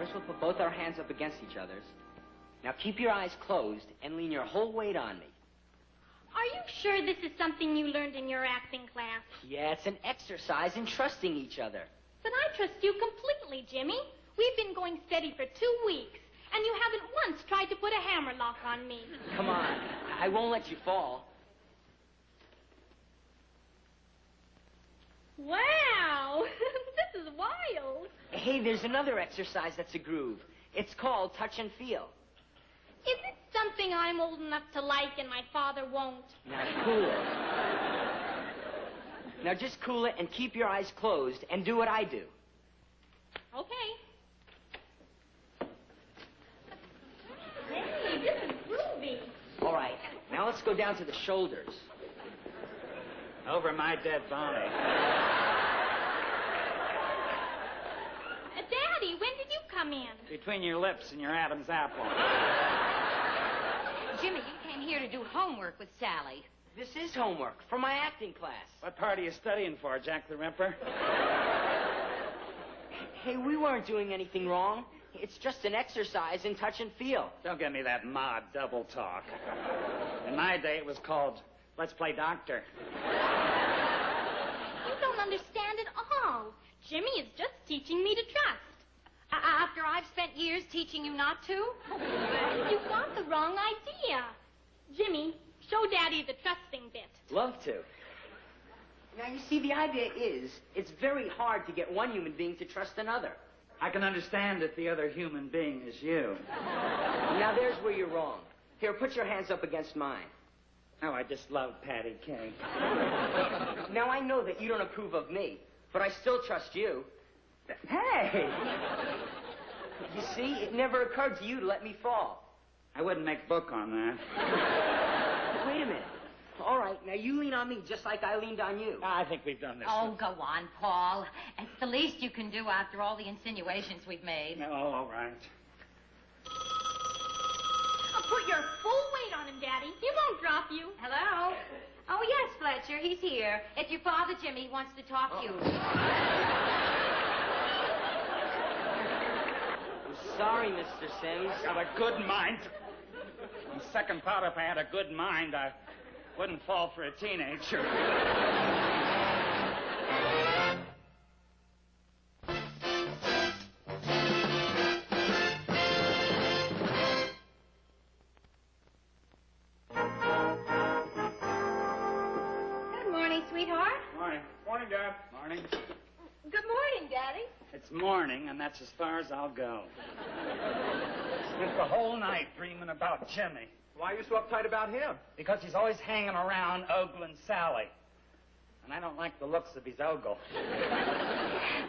First, we'll put both our hands up against each other's. Now, keep your eyes closed and lean your whole weight on me. Are you sure this is something you learned in your acting class? Yeah, it's an exercise in trusting each other. But I trust you completely, Jimmy. We've been going steady for 2 weeks, and you haven't once tried to put a hammerlock on me. Come on. I won't let you fall. Wow! This is wild. Hey, there's another exercise that's a groove. It's called touch and feel. Is it something I'm old enough to like and my father won't? Now, cool it. Now, just cool it and keep your eyes closed and do what I do. Okay. Hey, this is groovy. All right. Now let's go down to the shoulders. Over my dead body. Daddy, when did you come in? Between your lips and your Adam's apple. Jimmy, you came here to do homework with Sally. This is homework for my acting class. What part are you studying for, Jack the Ripper? Hey, we weren't doing anything wrong. It's just an exercise in touch and feel. Don't give me that mod double talk. In my day, it was called Let's Play Doctor. You don't understand at all. Jimmy is just teaching me to trust. After I've spent years teaching you not to? You've got the wrong idea. Jimmy, show Daddy the trusting bit. Love to. Now, you see, the idea is, it's very hard to get one human being to trust another. I can understand that the other human being is you. Now, there's where you're wrong. Here, put your hands up against mine. Oh, I just love patty cake. Now, I know that you don't approve of me, but I still trust you. Hey! You see, it never occurred to you to let me fall. I wouldn't make book on that. Wait a minute. All right, now you lean on me just like I leaned on you. I think we've done this. Oh, go on, Paul. It's the least you can do after all the insinuations we've made. Oh, all right. Put your full weight on him, Daddy. He won't drop you. Hello? Oh, yes, Fletcher, he's here. It's your father, Jimmy. He wants to talk to you. I'm sorry, Mr. Sims. I got a good mind. On second thought, if I had a good mind, I wouldn't fall for a teenager. Good morning, sweetheart. Morning. Morning, Dad. Morning. Good morning, Daddy. It's morning, and that's as far as I'll go. Spent the whole night dreaming about Jimmy. Why are you so uptight about him? Because he's always hanging around ogling Sally. And I don't like the looks of his ogle.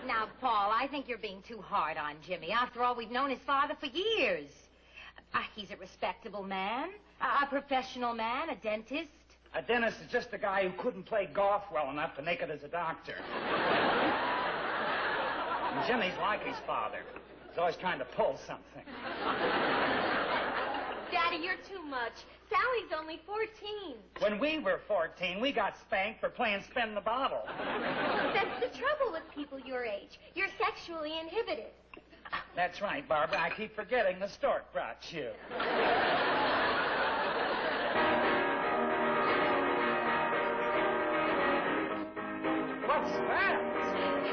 Now, Paul, I think you're being too hard on Jimmy. After all, we've known his father for years. He's a respectable man, a professional man, a dentist. A dentist is just a guy who couldn't play golf well enough to make it as a doctor. And Jimmy's like his father. He's always trying to pull something. Daddy, you're too much. Sally's only 14. When we were 14, we got spanked for playing spin the bottle. That's the trouble with people your age. You're sexually inhibited. That's right, Barbara. I keep forgetting the stork brought you. What's that?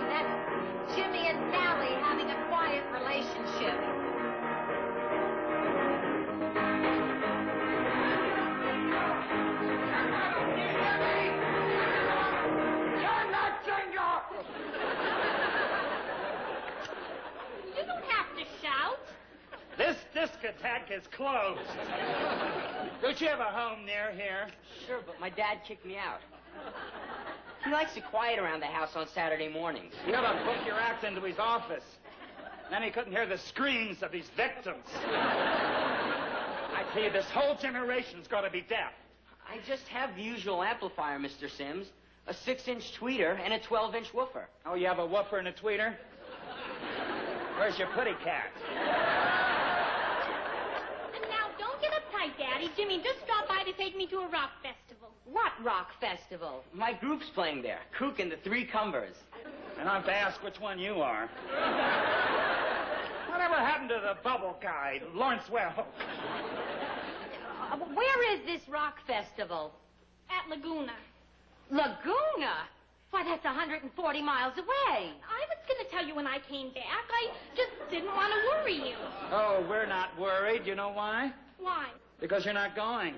That's Jimmy and Sally having a quiet relationship. You're not Jingo! You don't have to shout. This discotheque is closed. Don't you have a home near here? Sure, but my dad kicked me out. He likes it quiet around the house on Saturday mornings. You ought to book your act into his office. Then he couldn't hear the screams of his victims. I tell you, this whole generation's got to be deaf. I just have the usual amplifier, Mr. Sims. A 6-inch tweeter and a 12-inch woofer. Oh, you have a woofer and a tweeter? Where's your putty cat? And now, don't get uptight, Daddy. Jimmy just dropped by to take me to a rock festival. What rock festival? My group's playing there. Kook and the Three Cumbers. And I have to ask which one you are. Whatever happened happened to the bubble guy, Lawrence Well? Where is this rock festival? At Laguna. Laguna? Why, that's 140 miles away. I was going to tell you when I came back. I just didn't want to worry you. Oh, we're not worried. You know why? Why? Because you're not going.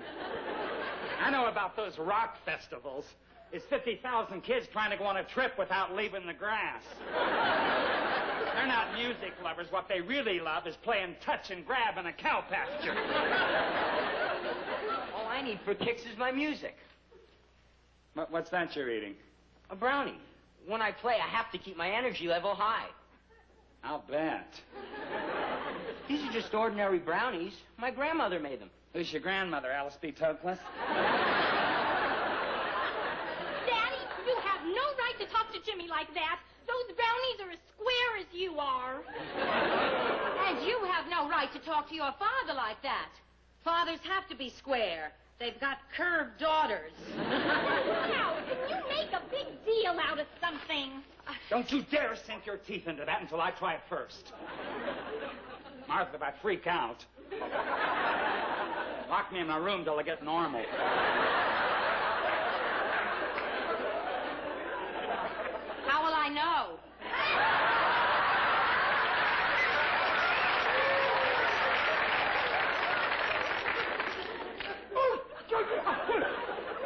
I know about those rock festivals. It's 50,000 kids trying to go on a trip without leaving the grass. They're not music lovers. What they really love is playing touch and grab in a cow pasture. All I need for kicks is my music. What's that you're eating? A brownie. When I play, I have to keep my energy level high. I'll bet. These are just ordinary brownies. My grandmother made them. Who's your grandmother, Alice B. Toklas? Daddy, you have no right to talk to Jimmy like that. Those brownies are as square as you are. And you have no right to talk to your father like that. Fathers have to be square. They've got curved daughters. Now, can you make a big deal out of something? Don't you dare sink your teeth into that until I try it first. Martha, if I freak out, lock me in my room till I get normal. How will I know?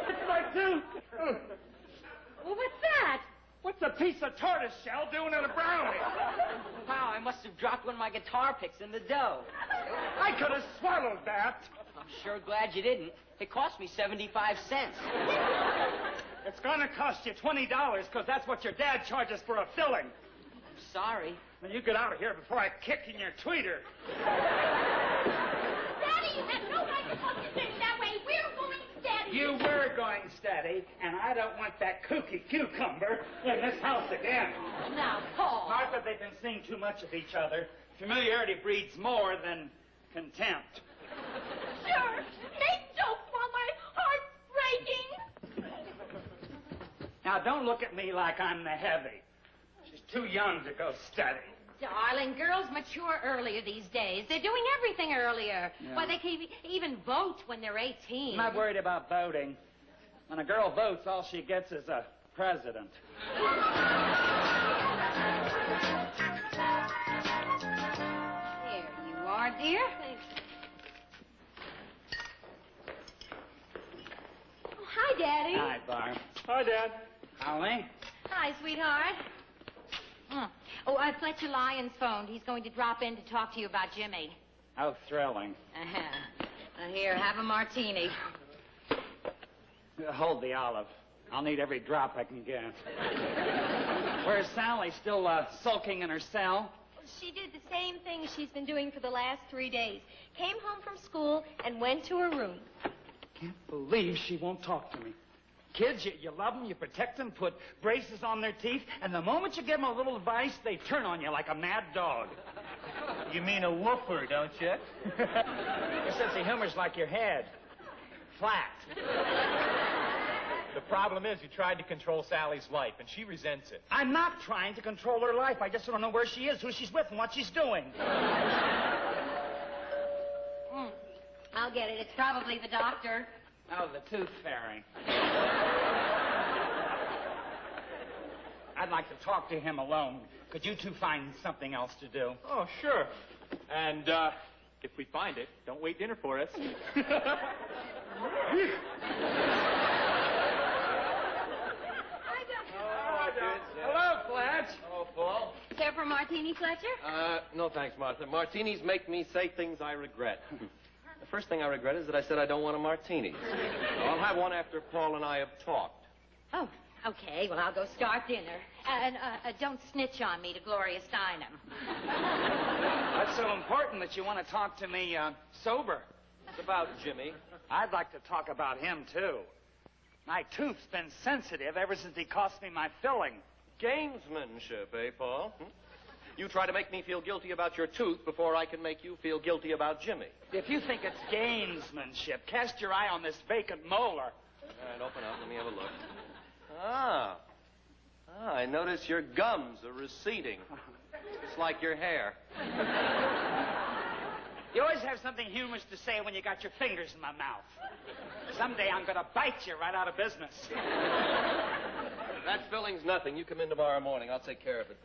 It's my tooth. Well, what's that? What's a piece of tortoise shell doing in a brownie? Wow, I must have dropped one of my guitar picks in the dough. I could have swallowed that. I'm sure glad you didn't. It cost me 75 cents. It's going to cost you $20 because that's what your dad charges for a filling. I'm sorry. Now, you get out of here before I kick in your tweeter. Daddy, you have no right to talk to Jimmy that way. We're going steady. You were going steady, and I don't want that kooky cucumber in this house again. Now, Paul. Martha, they've been seeing too much of each other. Familiarity breeds more than contempt. Sure. Make jokes while my heart's breaking. Now, don't look at me like I'm the heavy. She's too young to go steady. Darling, girls mature earlier these days. They're doing everything earlier. Yeah. Why, they can even vote when they're 18. I'm not worried about voting. When a girl votes, all she gets is a president. There you are, dear. Oh, hi, Daddy. Hi, Barb. Hi, Dad. Holly? Hi, sweetheart. Oh, Fletcher Lyons phoned. He's going to drop in to talk to you about Jimmy. How thrilling. Here, have a martini. Hold the olive. I'll need every drop I can get. Where's Sally? Still sulking in her cell? She did the same thing she's been doing for the last 3 days. Came home from school and went to her room. Can't believe she won't talk to me. Kids, you love them, you protect them, put braces on their teeth, and the moment you give them a little advice, they turn on you like a mad dog. You mean a woofer, don't you? Your sense of humor's like your head. Flat. The problem is you tried to control Sally's life, and she resents it. I'm not trying to control her life. I just don't know where she is, who she's with, and what she's doing. I'll get it. It's probably the doctor. Oh, the tooth fairy. I'd like to talk to him alone. Could you two find something else to do? Oh, sure. And, if we find it, don't wait dinner for us. Hello, Fletch. Oh, Paul. Care for a martini, Fletcher? No thanks, Martha. Martinis make me say things I regret. The first thing I regret is that I said I don't want a martini. I'll have one after Paul and I have talked. Oh, okay. Well, I'll go start dinner. And don't snitch on me to Gloria Steinem. That's so important that you want to talk to me sober. It's about Jimmy. I'd like to talk about him, too. My tooth's been sensitive ever since he cost me my filling. Gamesmanship, eh, Paul? You try to make me feel guilty about your tooth before I can make you feel guilty about Jimmy. If you think it's gamesmanship, cast your eye on this vacant molar. All right, open up. Let me have a look. Ah, I notice your gums are receding. Just like your hair. You always have something humorous to say when you got your fingers in my mouth. Someday I'm going to bite you right out of business. That filling's nothing. You come in tomorrow morning. I'll take care of it.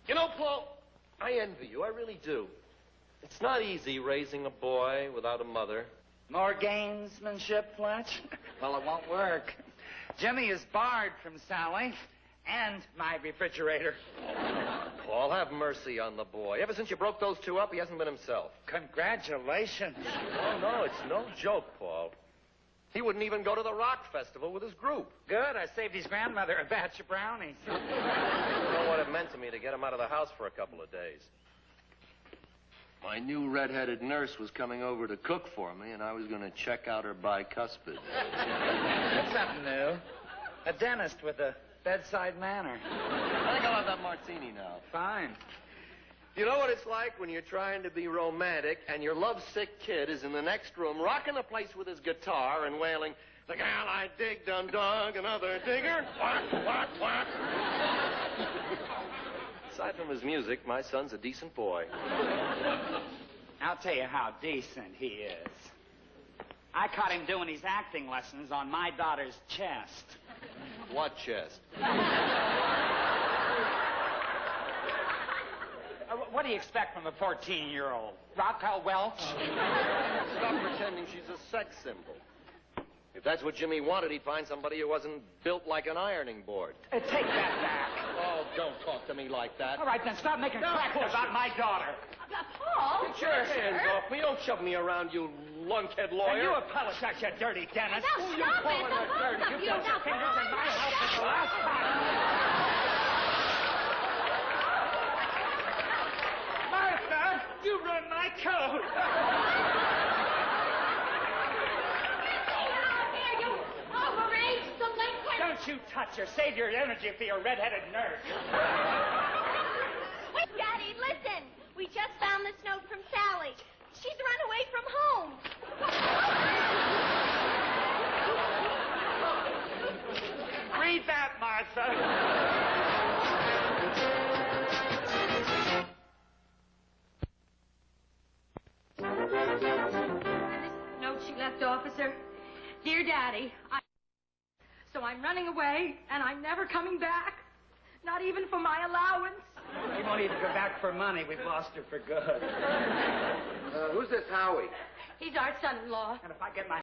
You know, Paul, I envy you. I really do. It's not easy raising a boy without a mother. More gamesmanship, Fletch? Well, it won't work. Jimmy is barred from Sally and my refrigerator. Paul, have mercy on the boy. Ever since you broke those two up, he hasn't been himself. Congratulations. No, it's no joke, Paul. He wouldn't even go to the rock festival with his group. Good. I saved his grandmother a batch of brownies. You know what it meant to me to get him out of the house for a couple of days. My new red-headed nurse was coming over to cook for me, and I was going to check out her bicuspid. That's something new. A dentist with a bedside manner. I think I'll have that martini now. Fine. You know what it's like when you're trying to be romantic and your lovesick kid is in the next room rocking the place with his guitar and wailing, "The gal I dig done dug another digger." Whack, whack, whack. Aside from his music, my son's a decent boy. I'll tell you how decent he is. I caught him doing his acting lessons on my daughter's chest. What chest? What do you expect from a 14-year-old? Rocco Welch? Stop pretending she's a sex symbol. If that's what Jimmy wanted, he'd find somebody who wasn't built like an ironing board. Take that back. Oh, don't talk to me like that. All right, then stop making cracks about my daughter. Paul? Get your hands off me. Don't shove me around, you lunkhead lawyer. And you apologize, you dirty dentist. Now Who you stop calling it, a the both dirty? of You you. got your Now, fingers in my Paul, house for the stop. last time. Martha, you ruined my coat. Don't you touch her. Save your energy for your red-headed nurse. Wait, Daddy, listen. We just found this note from Sally. She's run away from home. Read that, Martha. This note she left, officer. Dear Daddy, So I'm running away, and I'm never coming back. Not even for my allowance. We won't even go back for money. We've lost her for good. Who's this Howie? He's our son-in-law. And if I get my